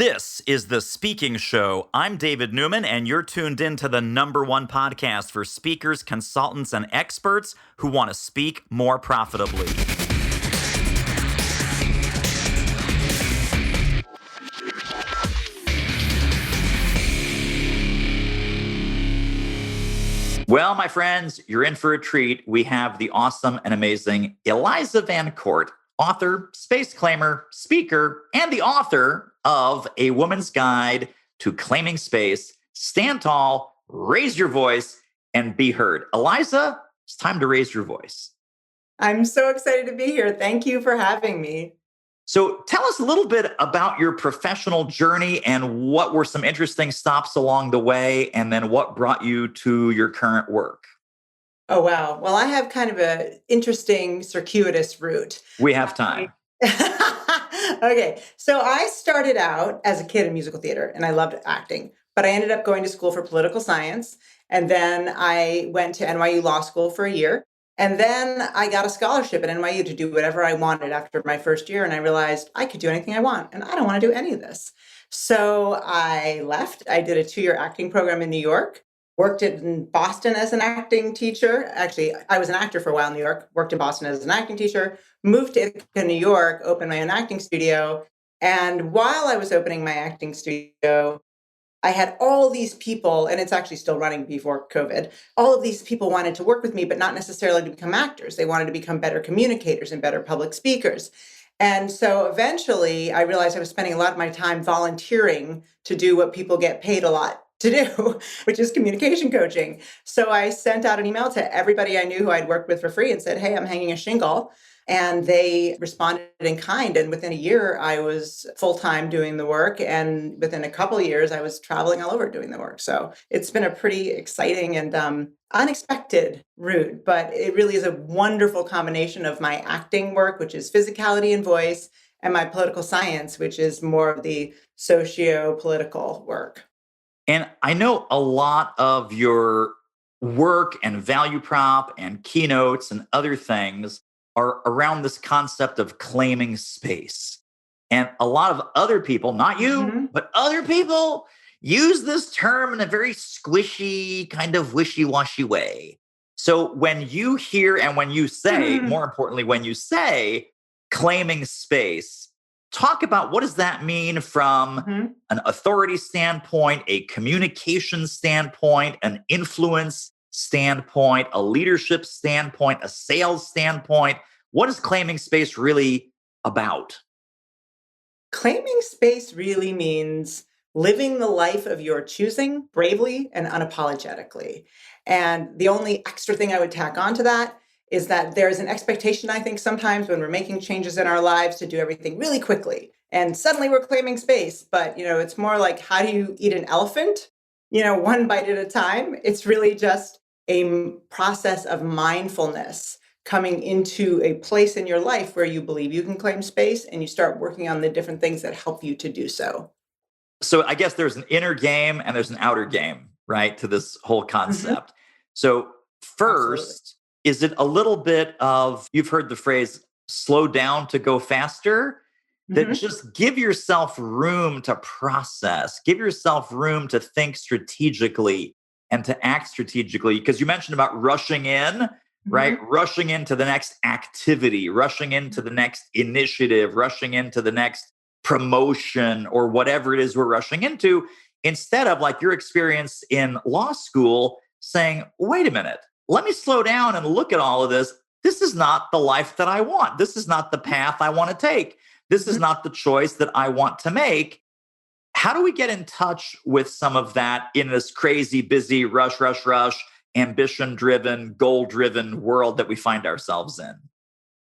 This is The Speaking Show. I'm David Newman, and you're tuned in to the #1 podcast for speakers, consultants, and experts who want to speak more profitably. Well, my friends, you're in for a treat. We have the awesome and amazing Eliza Van Court, author, space claimer, speaker, and the author of A Woman's Guide to Claiming Space. Stand tall, raise your voice, and be heard. Eliza, it's time to raise your voice. I'm so excited to be here. Thank you for having me. So tell us a little bit about your professional journey and what were some interesting stops along the way, and then what brought you to your current work. Oh, wow. Well, I have kind of an interesting circuitous route. We have time. Okay. So I started out as a kid in musical theater and I loved acting, but I ended up going to school for political science. And then I went to NYU Law School for a year. And then I got a scholarship at NYU to do whatever I wanted after my first year. And I realized I could do anything I want. And I don't want to do any of this. So I left. I did a 2-year acting program in New York, worked in Boston as an acting teacher. Actually, I was an actor for a while in New York, worked in Boston as an acting teacher, moved to New York, opened my own acting studio. And while I was opening my acting studio, I had all these people, and it's actually still running before COVID. All of these people wanted to work with me, but not necessarily to become actors. They wanted to become better communicators and better public speakers. And so eventually I realized I was spending a lot of my time volunteering to do what people get paid a lot to do, which is communication coaching. So I sent out an email to everybody I knew who I'd worked with for free and said, hey, I'm hanging a shingle. And they responded in kind. And within a year, I was full-time doing the work. And within a couple of years, I was traveling all over doing the work. So it's been a pretty exciting and unexpected route. But it really is a wonderful combination of my acting work, which is physicality and voice, and my political science, which is more of the socio-political work. And I know a lot of your work and value prop and keynotes and other things are around this concept of claiming space. And a lot of other people, not you, but other people use this term in a very squishy, kind of wishy-washy way. So when you hear and when you say, more importantly, when you say claiming space, talk about what does that mean from an authority standpoint, a communication standpoint, an influence standpoint, a leadership standpoint, a sales standpoint. What is claiming space really about? Claiming space really means living the life of your choosing bravely and unapologetically. And the only extra thing I would tack on to that is that there's an expectation, I think, sometimes when we're making changes in our lives to do everything really quickly. And suddenly we're claiming space. But, it's more like, how do you eat an elephant? One bite at a time. It's really just a process of mindfulness coming into a place in your life where you believe you can claim space and you start working on the different things that help you to do so. So I guess there's an inner game and there's an outer game, right, to this whole concept. So first, is it a little bit of, you've heard the phrase, slow down to go faster? That just give yourself room to process, give yourself room to think strategically and to act strategically. Because you mentioned about rushing in, right? Rushing into the next activity, rushing into the next initiative, rushing into the next promotion or whatever it is we're rushing into, instead of like your experience in law school saying, wait a minute, let me slow down and look at all of this. This is not the life that I want. This is not the path I want to take. This is not the choice that I want to make. How do we get in touch with some of that in this crazy, busy, rush, ambition-driven, goal-driven world that we find ourselves in?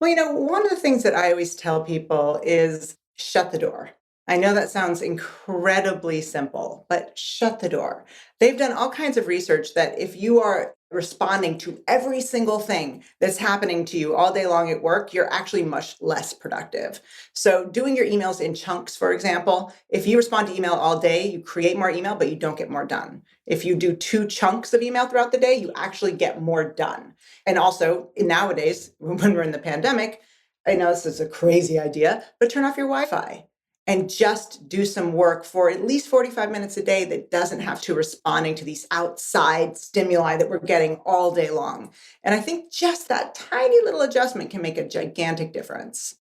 Well, one of the things that I always tell people is shut the door. I know that sounds incredibly simple, but shut the door. They've done all kinds of research that if you are responding to every single thing that's happening to you all day long at work, you're actually much less productive. So doing your emails in chunks, for example, if you respond to email all day, you create more email, but you don't get more done. If you do 2 chunks of email throughout the day, you actually get more done. And also nowadays, when we're in the pandemic, I know this is a crazy idea, but turn off your Wi-Fi. and just do some work for at least 45 minutes a day that doesn't have to responding to these outside stimuli that we're getting all day long. And I think just that tiny little adjustment can make a gigantic difference.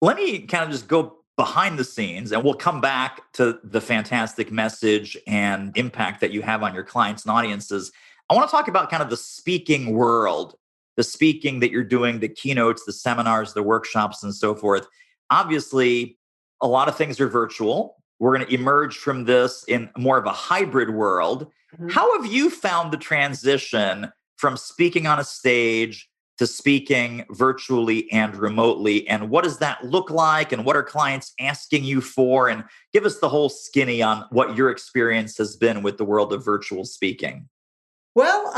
Let me kind of just go behind the scenes and we'll come back to the fantastic message and impact that you have on your clients and audiences. I want to talk about kind of the speaking world, the speaking that you're doing, the keynotes, the seminars, the workshops, and so forth. Obviously, a lot of things are virtual. We're going to emerge from this in more of a hybrid world. Mhm. How have you found the transition from speaking on a stage to speaking virtually and remotely? And what does that look like? And what are clients asking you for? And give us the whole skinny on what your experience has been with the world of virtual speaking. Well,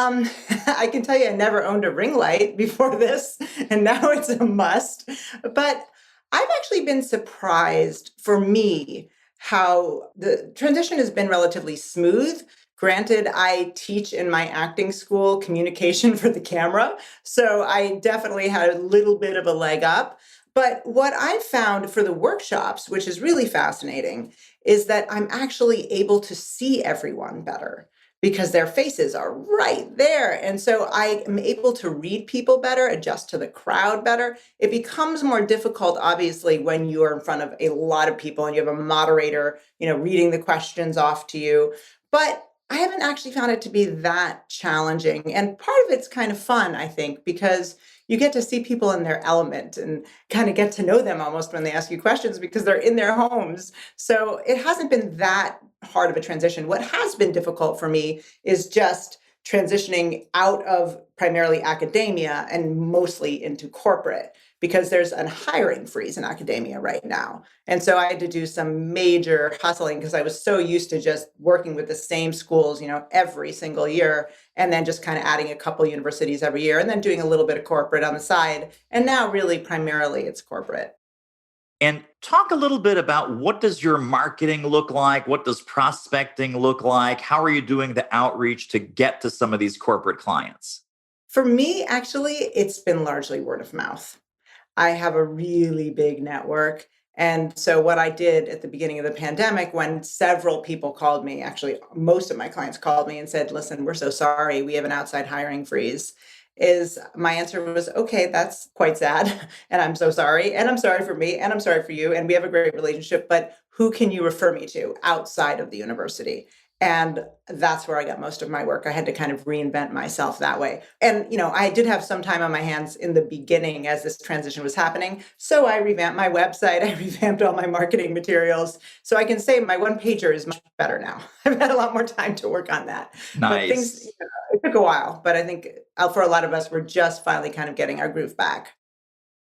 I can tell you I never owned a ring light before this, and now it's a must. But I've actually been surprised for me how the transition has been relatively smooth. Granted, I teach in my acting school communication for the camera, so I definitely had a little bit of a leg up. But what I found for the workshops, which is really fascinating, is that I'm actually able to see everyone better because their faces are right there. And so I am able to read people better, adjust to the crowd better. It becomes more difficult, obviously, when you are in front of a lot of people and you have a moderator, reading the questions off to you. But I haven't actually found it to be that challenging. And part of it's kind of fun, I think, because you get to see people in their element and kind of get to know them almost when they ask you questions because they're in their homes. So it hasn't been that hard of a transition. What has been difficult for me is just transitioning out of primarily academia and mostly into corporate because there's a hiring freeze in academia right now. And so I had to do some major hustling because I was so used to just working with the same schools, every single year, and then just kind of adding a couple universities every year and then doing a little bit of corporate on the side. And now really primarily it's corporate. And talk a little bit about what does your marketing look like? What does prospecting look like? How are you doing the outreach to get to some of these corporate clients? For me, actually, it's been largely word of mouth. I have a really big network. And so, what I did at the beginning of the pandemic, when several people called me, actually, most of my clients called me and said, listen, we're so sorry. We have an outside hiring freeze. Is my answer was, okay, that's quite sad. And I'm so sorry. And I'm sorry for me. And I'm sorry for you. And we have a great relationship. But who can you refer me to outside of the university? And that's where I got most of my work. I had to kind of reinvent myself that way. And, I did have some time on my hands in the beginning as this transition was happening. So I revamped my website. I revamped all my marketing materials. So I can say my one pager is much better now. I've had a lot more time to work on that. But things, Nice. it took a while. But I think for a lot of us, we're just finally kind of getting our groove back.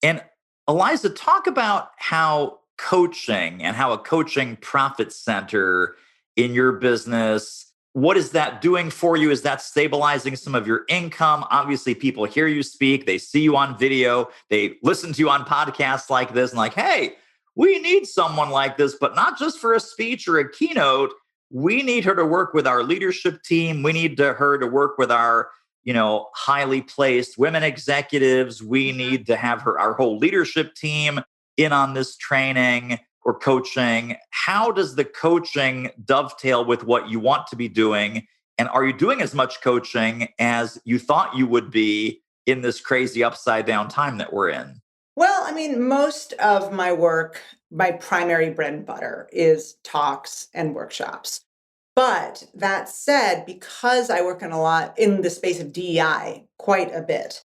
And Eliza, talk about how coaching and how a coaching profit center in your business, what is that doing for you? Is that stabilizing some of your income? Obviously, people hear you speak, they see you on video, they listen to you on podcasts like this, and like, hey, we need someone like this, but not just for a speech or a keynote. We need her to work with our leadership team. We need her to work with our highly placed women executives. We need to have our whole leadership team in on this training or coaching. How does the coaching dovetail with what you want to be doing? And are you doing as much coaching as you thought you would be in this crazy upside down time that we're in? Well, I mean, most of my work, my primary bread and butter is talks and workshops. But that said, because I work in a lot in the space of DEI quite a bit,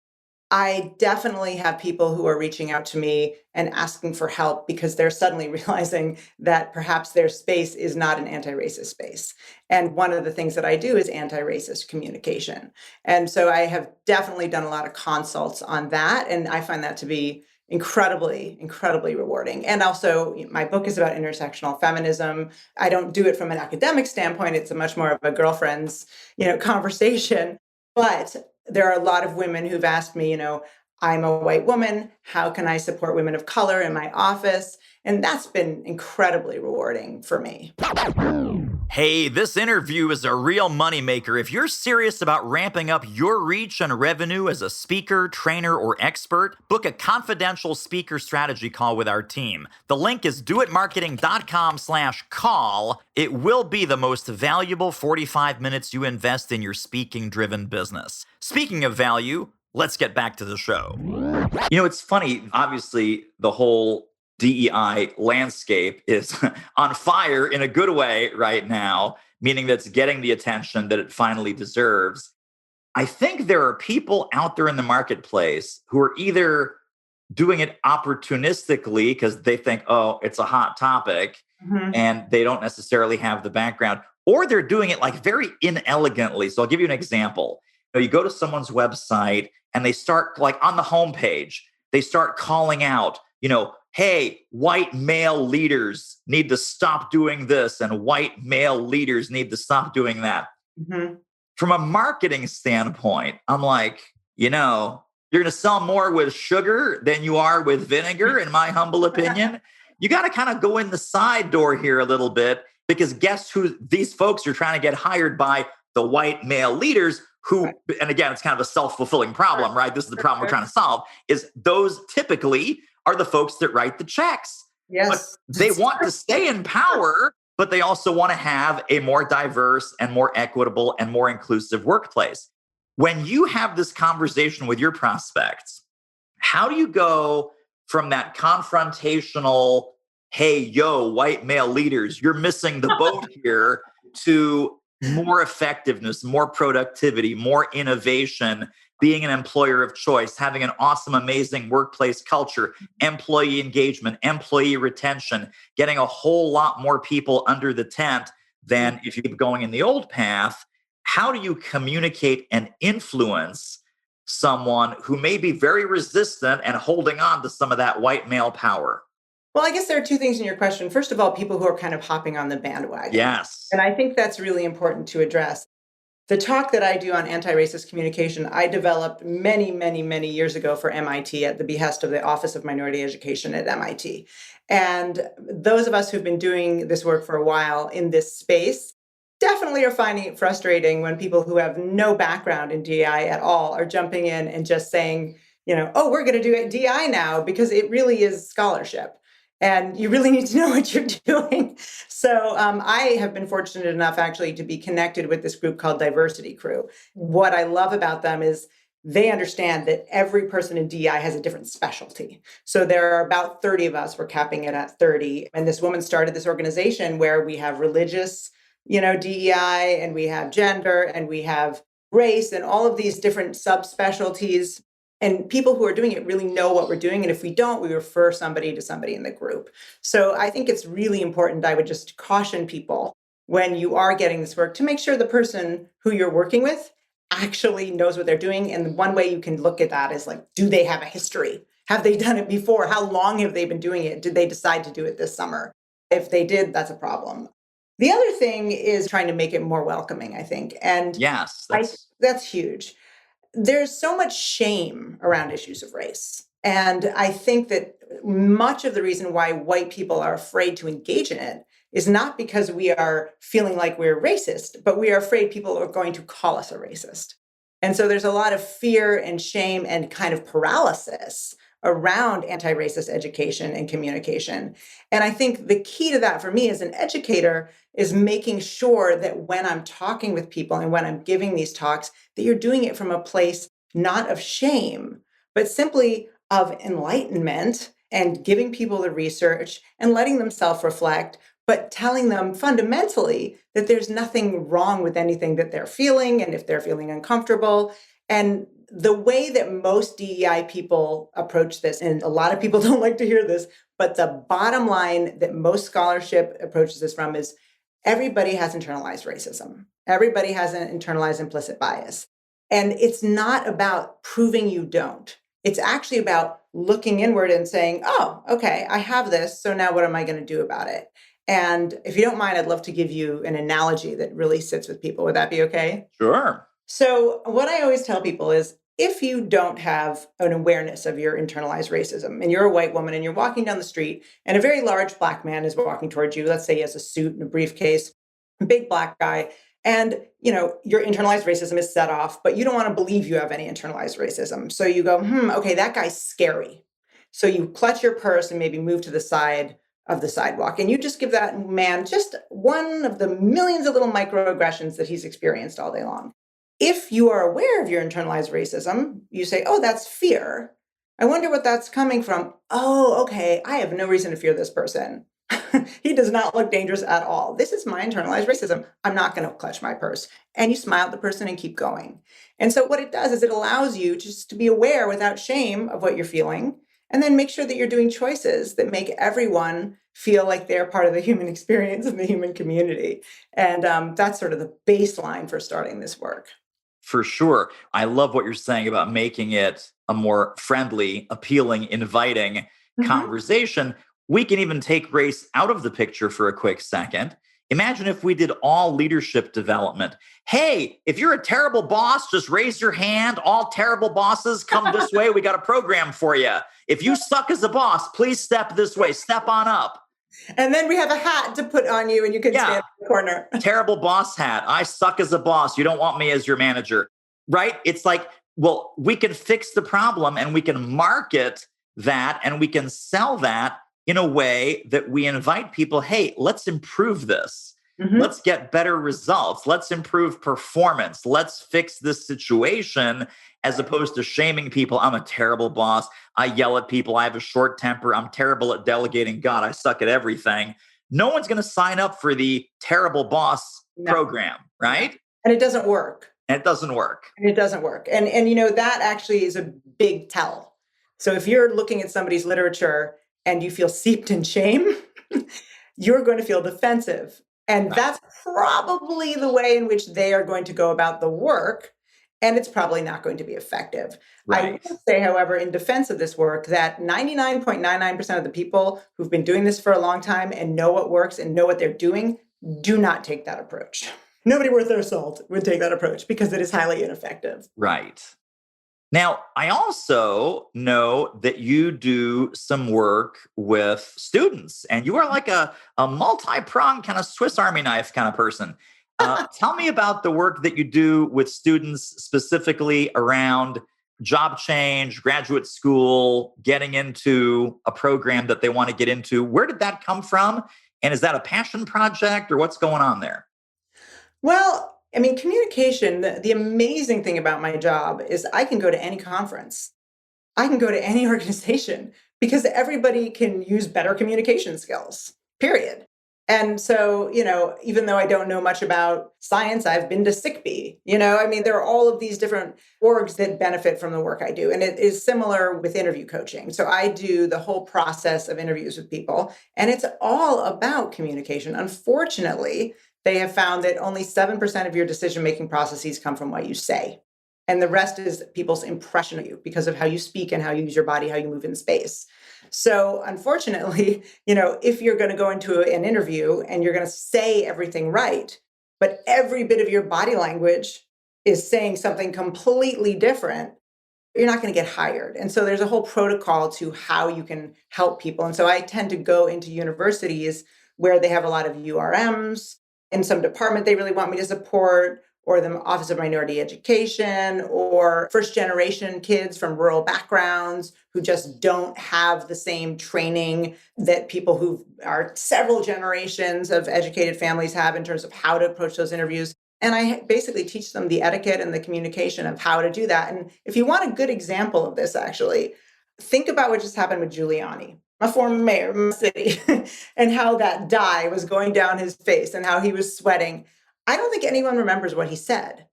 I definitely have people who are reaching out to me and asking for help because they're suddenly realizing that perhaps their space is not an anti-racist space. And one of the things that I do is anti-racist communication. And so I have definitely done a lot of consults on that. And I find that to be incredibly, incredibly rewarding. And also, my book is about intersectional feminism. I don't do it from an academic standpoint. It's a much more of a girlfriend's, conversation. But there are a lot of women who've asked me, I'm a white woman. How can I support women of color in my office? And that's been incredibly rewarding for me. Hey, this interview is a real moneymaker. If you're serious about ramping up your reach and revenue as a speaker, trainer, or expert, book a confidential speaker strategy call with our team. The link is doitmarketing.com/call. It will be the most valuable 45 minutes you invest in your speaking-driven business. Speaking of value, let's get back to the show. It's funny. Obviously, the whole DEI landscape is on fire in a good way right now, meaning that it's getting the attention that it finally deserves. I think there are people out there in the marketplace who are either doing it opportunistically because they think, oh, it's a hot topic, and they don't necessarily have the background, or they're doing it like very inelegantly. So I'll give you an example. You go to someone's website and they start like on the homepage, they start calling out, hey, white male leaders need to stop doing this, and white male leaders need to stop doing that. From a marketing standpoint, I'm like, you're going to sell more with sugar than you are with vinegar, in my humble opinion. You got to kind of go in the side door here a little bit, because guess who these folks are trying to get hired by? The white male leaders who, and again, it's kind of a self-fulfilling problem, right? This is the problem we're trying to solve, is those typically are the folks that write the checks. Yes. But they want to stay in power, but they also want to have a more diverse and more equitable and more inclusive workplace. When you have this conversation with your prospects, how do you go from that confrontational, hey, yo, white male leaders, you're missing the boat here, to more effectiveness, more productivity, more innovation, being an employer of choice, having an awesome, amazing workplace culture, employee engagement, employee retention, getting a whole lot more people under the tent than if you keep going in the old path? How do you communicate and influence someone who may be very resistant and holding on to some of that white male power? Well, I guess there are two things in your question. First of all, people who are kind of hopping on the bandwagon. Yes. And I think that's really important to address. The talk that I do on anti-racist communication, I developed many, many, many years ago for MIT at the behest of the Office of Minority Education at MIT. And those of us who've been doing this work for a while in this space definitely are finding it frustrating when people who have no background in DEI at all are jumping in and just saying, oh, we're going to do DEI now, because it really is scholarship. And you really need to know what you're doing. So I have been fortunate enough actually to be connected with this group called Diversity Crew. What I love about them is they understand that every person in DEI has a different specialty. So there are about 30 of us. We're capping it at 30. And this woman started this organization where we have religious, DEI, and we have gender, and we have race, and all of these different subspecialties. And people who are doing it really know what we're doing. And if we don't, we refer somebody to somebody in the group. So I think it's really important. I would just caution people when you are getting this work to make sure the person who you're working with actually knows what they're doing. And one way you can look at that is like, do they have a history? Have they done it before? How long have they been doing it? Did they decide to do it this summer? If they did, that's a problem. The other thing is trying to make it more welcoming, I think. And yes, that's huge. There's so much shame around issues of race. And I think that much of the reason why white people are afraid to engage in it is not because we are feeling like we're racist, but we are afraid people are going to call us a racist. And so there's a lot of fear and shame and kind of paralysis around anti-racist education and communication. And I think the key to that for me as an educator is making sure that when I'm talking with people and when I'm giving these talks, that you're doing it from a place not of shame, but simply of enlightenment and giving people the research and letting them self-reflect, but telling them fundamentally that there's nothing wrong with anything that they're feeling, and if they're feeling uncomfortable. And the way that most DEI people approach this, and a lot of people don't like to hear this, but the bottom line that most scholarship approaches this from is everybody has internalized racism. Everybody has an internalized implicit bias. And it's not about proving you don't. It's actually about looking inward and saying, oh, okay, I have this. So now what am I going to do about it? And if you don't mind, I'd love to give you an analogy that really sits with people. Would that be okay? Sure. So what I always tell people is if you don't have an awareness of your internalized racism and you're a white woman and you're walking down the street and a very large black man is walking towards you, let's say he has a suit and a briefcase, a big black guy, and your internalized racism is set off, but you don't want to believe you have any internalized racism. So you go, okay, that guy's scary. So you clutch your purse and maybe move to the side of the sidewalk. And you just give that man just one of the millions of little microaggressions that he's experienced all day long. If you are aware of your internalized racism, you say, oh, that's fear. I wonder what that's coming from. Oh, okay, I have no reason to fear this person. He does not look dangerous at all. This is my internalized racism. I'm not going to clutch my purse. And you smile at the person and keep going. And so what it does is it allows you just to be aware without shame of what you're feeling, and then make sure that you're doing choices that make everyone feel like they're part of the human experience and the human community. And that's sort of the baseline for starting this work. For sure. I love what you're saying about making it a more friendly, appealing, inviting conversation. We can even take race out of the picture for a quick second. Imagine if we did all leadership development. Hey, if you're a terrible boss, just raise your hand. All terrible bosses, come this way. We got a program for you. If you suck as a boss, please step this way. Step on up. And then we have a hat to put on you and you can stand in the corner. Terrible boss hat. I suck as a boss. You don't want me as your manager, right? It's like, well, we can fix the problem and we can market that and we can sell that in a way that we invite people, hey, let's improve this. Let's get better results. Let's improve performance. Let's fix this situation, as opposed to shaming people. I'm a terrible boss. I yell at people. I have a short temper. I'm terrible at delegating. God, I suck at everything. No one's going to sign up for the terrible boss program, right? And it doesn't work. And it doesn't work. And that actually is a big tell. So if you're looking at somebody's literature and you feel seeped in shame, you're going to feel defensive. And that's probably the way in which they are going to go about the work. And it's probably not going to be effective. Right. I will say, however, in defense of this work, that 99.99% of the people who've been doing this for a long time and know what works and know what they're doing do not take that approach. Nobody worth their salt would take that approach because it is highly ineffective. Right. Now, I also know that you do some work with students, and you are like a multi-pronged kind of Swiss Army knife kind of person. Tell me about the work that you do with students specifically around job change, graduate school, getting into a program that they want to get into. Where did that come from? And is that a passion project or what's going on there? Well, communication, the amazing thing about my job is I can go to any conference. I can go to any organization because everybody can use better communication skills, period. And so, even though I don't know much about science, I've been to SICB. There are all of these different orgs that benefit from the work I do. And it is similar with interview coaching. So I do the whole process of interviews with people, and it's all about communication. Unfortunately, they have found that only 7% of your decision-making processes come from what you say. And the rest is people's impression of you because of how you speak and how you use your body, how you move in space. So unfortunately, if you're going to go into an interview and you're going to say everything right, but every bit of your body language is saying something completely different, you're not going to get hired. And so there's a whole protocol to how you can help people. And so I tend to go into universities where they have a lot of URMs, in some department they really want me to support, or the Office of Minority Education, or first generation kids from rural backgrounds who just don't have the same training that people who are several generations of educated families have in terms of how to approach those interviews. And I basically teach them the etiquette and the communication of how to do that. And if you want a good example of this, actually, think about what just happened with Giuliani, a former mayor of my city, and how that dye was going down his face and how he was sweating. I don't think anyone remembers what he said.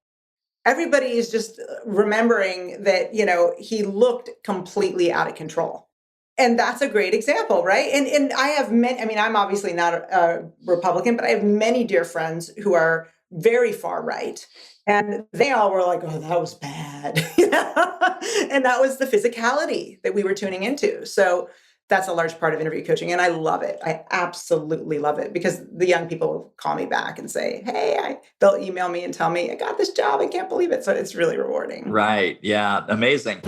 Everybody is just remembering that, he looked completely out of control. And that's a great example, right? And I have many, I'm obviously not a Republican, but I have many dear friends who are very far right. And they all were like, oh, that was bad. And that was the physicality that we were tuning into. So that's a large part of interview coaching. And I love it. I absolutely love it because the young people call me back and say, hey, they'll email me and tell me, I got this job. I can't believe it. So it's really rewarding. Right. Yeah. Amazing.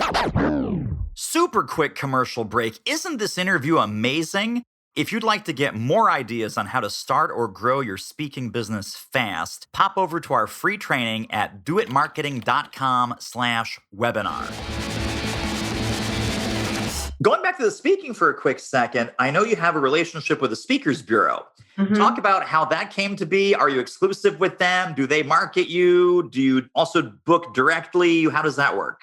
Super quick commercial break. Isn't this interview amazing? If you'd like to get more ideas on how to start or grow your speaking business fast, pop over to our free training at doitmarketing.com/webinar. Going back to the speaking for a quick second, I know you have a relationship with the Speakers Bureau. Mm-hmm. Talk about how that came to be. Are you exclusive with them? Do they market you? Do you also book directly? How does that work?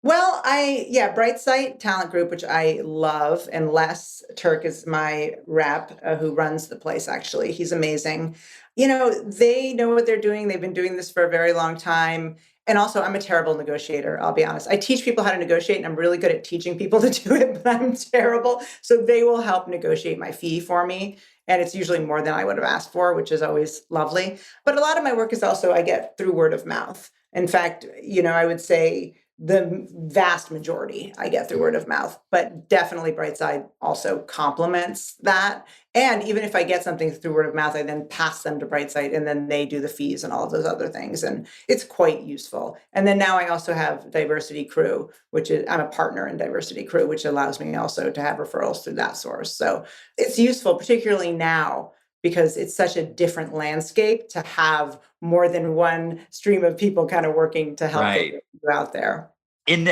Well, Brightsight Talent Group, which I love, and Les Turk is my rep who runs the place, actually. He's amazing. They know what they're doing. They've been doing this for a very long time. And also, I'm a terrible negotiator, I'll be honest. I teach people how to negotiate, and I'm really good at teaching people to do it, but I'm terrible. So they will help negotiate my fee for me. And it's usually more than I would have asked for, which is always lovely. But a lot of my work is also I get through word of mouth. In fact, I would say the vast majority I get through word of mouth, but definitely Brightside also complements that. And even if I get something through word of mouth, I then pass them to Brightside and then they do the fees and all of those other things. And it's quite useful. And then now I also have Diversity Crew, I'm a partner in Diversity Crew, which allows me also to have referrals through that source. So it's useful, particularly now, because it's such a different landscape to have more than one stream of people kind of working to help you out there.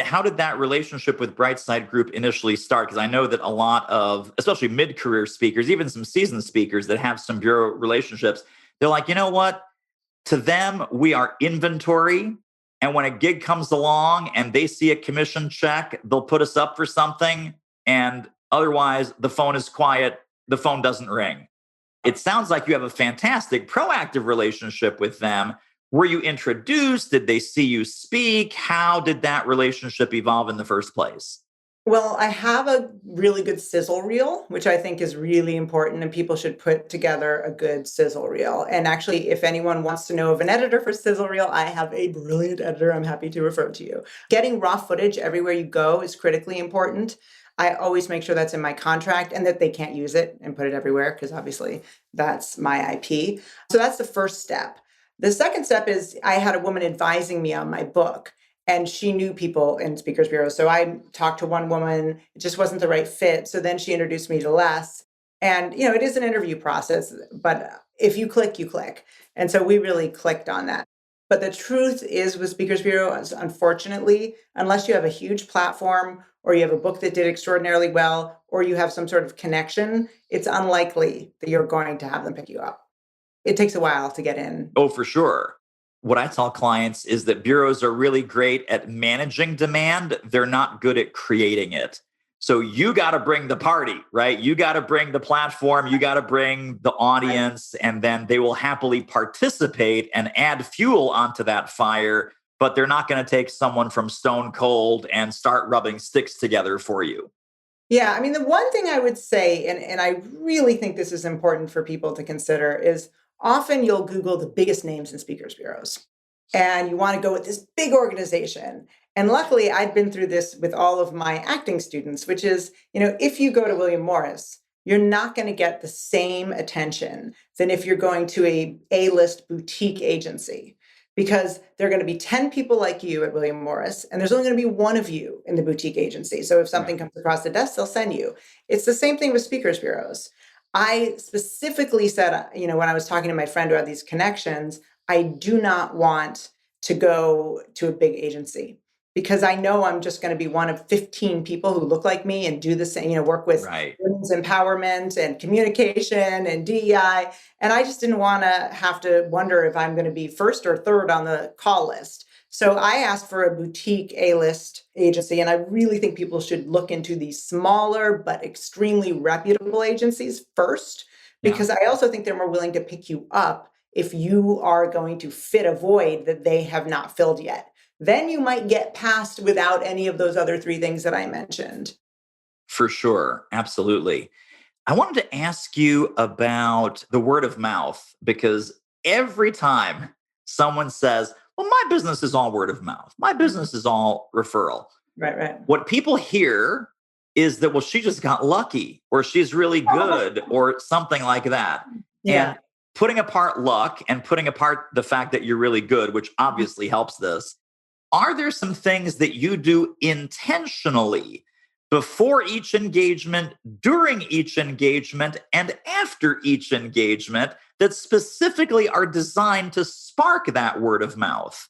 How did that relationship with Brightside Group initially start? Because I know that a lot of, especially mid-career speakers, even some seasoned speakers that have some bureau relationships, they're like, you know what? To them, we are inventory. And when a gig comes along and they see a commission check, they'll put us up for something. And otherwise, the phone is quiet. The phone doesn't ring. It sounds like you have a fantastic proactive relationship with them. Were you introduced? Did they see you speak? How did that relationship evolve in the first place? Well, I have a really good sizzle reel, which I think is really important, and people should put together a good sizzle reel. And actually, if anyone wants to know of an editor for sizzle reel, I have a brilliant editor I'm happy to refer to you. Getting raw footage everywhere you go is critically important. I always make sure that's in my contract and that they can't use it and put it everywhere because obviously that's my IP. So that's the first step. The second step is I had a woman advising me on my book and she knew people in speakers bureaus. So I talked to one woman, it just wasn't the right fit. So then she introduced me to Les. And, it is an interview process, but if you click, you click. And so we really clicked on that. But the truth is with Speakers Bureau, unfortunately, unless you have a huge platform or you have a book that did extraordinarily well, or you have some sort of connection, it's unlikely that you're going to have them pick you up. It takes a while to get in. Oh, for sure. What I tell clients is that bureaus are really great at managing demand. They're not good at creating it. So you got to bring the party, right? You got to bring the platform, you got to bring the audience, and then they will happily participate and add fuel onto that fire, but they're not going to take someone from stone cold and start rubbing sticks together for you. Yeah, I mean, the one thing I would say, and I really think this is important for people to consider, is often you'll Google the biggest names in speakers bureaus, and you want to go with this big organization. And luckily, I'd been through this with all of my acting students, which is, if you go to William Morris, you're not going to get the same attention than if you're going to a A-list boutique agency, because there are going to be 10 people like you at William Morris, and there's only going to be one of you in the boutique agency. So if something comes across the desk, they'll send you. It's the same thing with speakers bureaus. I specifically said, when I was talking to my friend who had these connections, I do not want to go to a big agency because I know I'm just going to be one of 15 people who look like me and do the same, work with women's empowerment and communication and DEI. And I just didn't want to have to wonder if I'm going to be first or third on the call list. So I asked for a boutique A-list agency, and I really think people should look into these smaller but extremely reputable agencies first, because I also think they're more willing to pick you up if you are going to fit a void that they have not filled yet. Then you might get past without any of those other three things that I mentioned. For sure. Absolutely. I wanted to ask you about the word of mouth, because every time someone says, well, my business is all word of mouth, my business is all referral. Right. What people hear is that, well, she just got lucky, or she's really good, or something like that. Yeah. And putting apart luck and putting apart the fact that you're really good, which obviously helps this, are there some things that you do intentionally before each engagement, during each engagement, and after each engagement that specifically are designed to spark that word of mouth?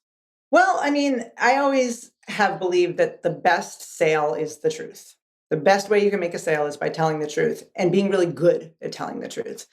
Well, I mean, I always have believed that the best sale is the truth. The best way you can make a sale is by telling the truth and being really good at telling the truth.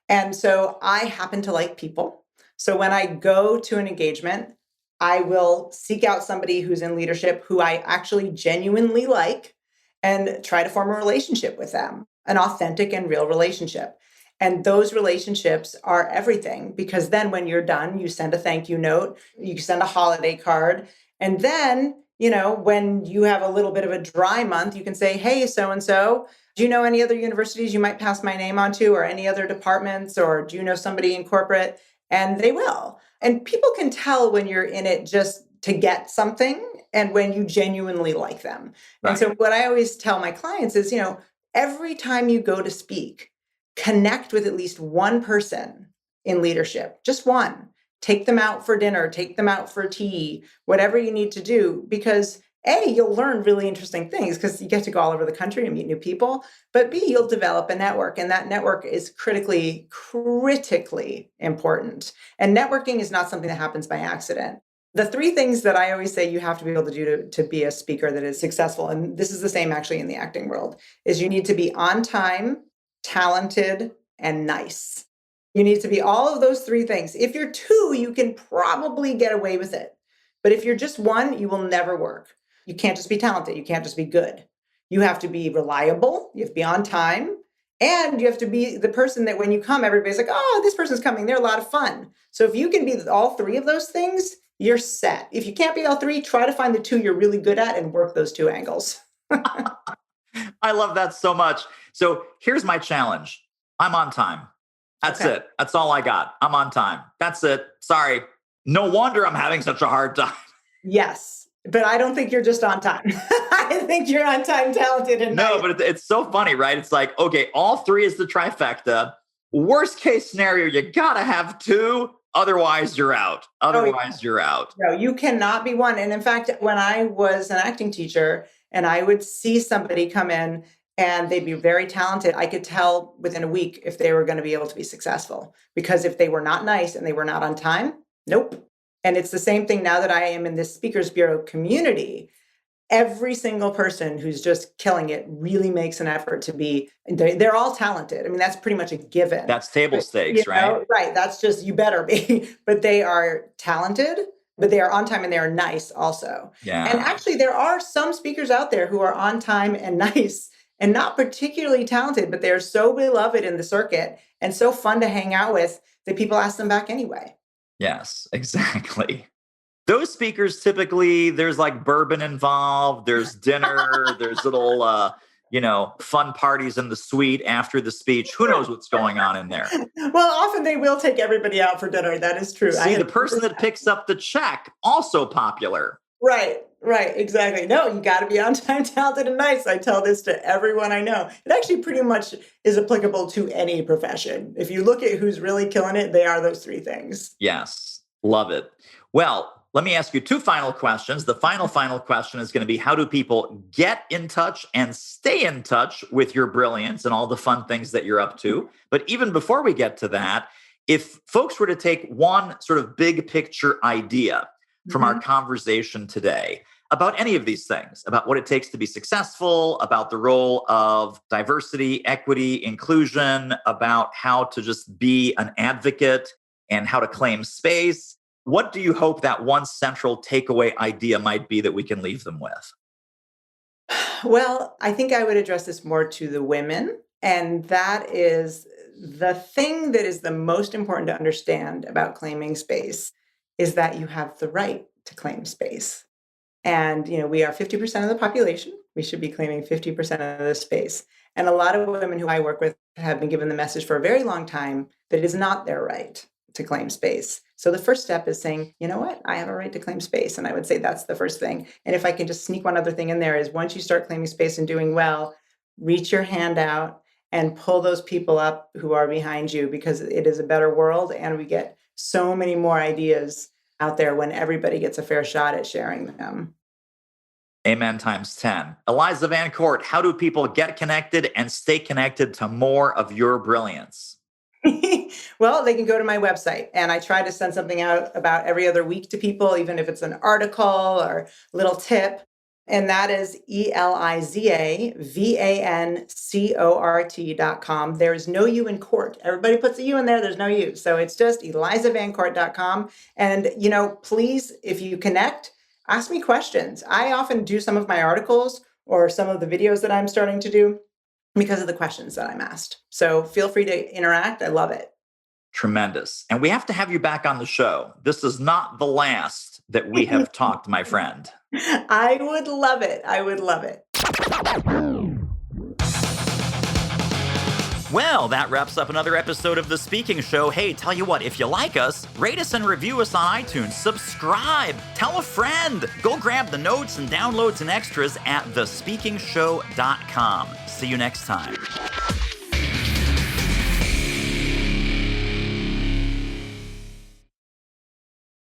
And so I happen to like people. So when I go to an engagement, I will seek out somebody who's in leadership who I actually genuinely like and try to form a relationship with them, an authentic and real relationship. And those relationships are everything, because then when you're done, you send a thank you note, you send a holiday card. And then, when you have a little bit of a dry month, you can say, hey, so and so, do you know any other universities you might pass my name on to, or any other departments, or do you know somebody in corporate? And they will. And people can tell when you're in it just to get something and when you genuinely like them. And Right. so what I always tell my clients is, every time you go to speak, connect with at least one person in leadership, just one. Take them out for dinner, take them out for tea, whatever you need to do, because A, you'll learn really interesting things because you get to go all over the country and meet new people. But B, you'll develop a network, and that network is critically important. And networking is not something that happens by accident. The three things that I always say you have to be able to do to be a speaker that is successful, and this is the same actually in the acting world, is you need to be on time, talented, and nice. You need to be all of those three things. If you're two, you can probably get away with it. But if you're just one, you will never work. You can't just be talented. You can't just be good. You have to be reliable. You have to be on time. And you have to be the person that when you come, everybody's like, oh, this person's coming. They're a lot of fun. So if you can be all three of those things, you're set. If you can't be all three, try to find the two you're really good at and work those two angles. I love that so much. So here's my challenge. I'm on time. That's Okay. it. That's all I got. I'm on time. That's it. Sorry. No wonder I'm having such a hard time. Yes. But I don't think you're just on time. I think you're on time, talented, and No, nice. but it's so funny, right? It's like, okay, all three is the trifecta. Worst case scenario, you got to have two. Otherwise, you're out. Otherwise, you're out. No, you cannot be one. And in fact, when I was an acting teacher and I would see somebody come in and they'd be very talented, I could tell within a week if they were going to be able to be successful. Because if they were not nice and they were not on time, nope. And it's the same thing now that I am in this Speakers Bureau community. Every single person who's just killing it really makes an effort to be, they're all talented. I mean, that's pretty much a given. That's table stakes, right? Right. That's just, you better be, but they are talented, but they are on time and they are nice also. Yeah. And actually there are some speakers out there who are on time and nice and not particularly talented, but they're so beloved in the circuit and so fun to hang out with that people ask them back anyway. Yes, exactly. Those speakers typically, there's like bourbon involved, there's dinner, there's little, fun parties in the suite after the speech. Who knows what's going on in there? Well, often they will take everybody out for dinner. That is true. See, the person that picks up the check, also popular. Right, exactly. No, you got to be on time, talented, and nice. I tell this to everyone I know. It actually pretty much is applicable to any profession. If you look at who's really killing it, they are those three things. Yes, love it. Well, let me ask you two final questions. The final question is going to be, how do people get in touch and stay in touch with your brilliance and all the fun things that you're up to? But even before we get to that, if folks were to take one sort of big picture idea from our conversation today about any of these things, about what it takes to be successful, about the role of diversity, equity, inclusion, about how to just be an advocate and how to claim space, what do you hope that one central takeaway idea might be that we can leave them with? Well, I think I would address this more to the women. And that is the thing that is the most important to understand about claiming space is that you have the right to claim space. And, we are 50% of the population. We should be claiming 50% of the space. And a lot of women who I work with have been given the message for a very long time that it is not their right to claim space. So the first step is saying, you know what, I have a right to claim space. And I would say that's the first thing. And if I can just sneak one other thing in there is once you start claiming space and doing well, reach your hand out and pull those people up who are behind you, because it is a better world and we get so many more ideas out there when everybody gets a fair shot at sharing them. Amen times 10. Eliza Van Court, how do people get connected and stay connected to more of your brilliance? Well, they can go to my website, and I try to send something out about every other week to people, even if it's an article or a little tip. And that is ElizaVanCort.com. There's no U in court. Everybody puts a U in there. There's no U. So it's just ElizaVanCort.com. And, please, if you connect, ask me questions. I often do some of my articles or some of the videos that I'm starting to do because of the questions that I'm asked. So feel free to interact. I love it. Tremendous. And we have to have you back on the show. This is not the last that we have talked, my friend. I would love it. I would love it. Well, that wraps up another episode of The Speaking Show. Hey, tell you what, if you like us, rate us and review us on iTunes. Subscribe. Tell a friend. Go grab the notes and downloads and extras at thespeakingshow.com. See you next time.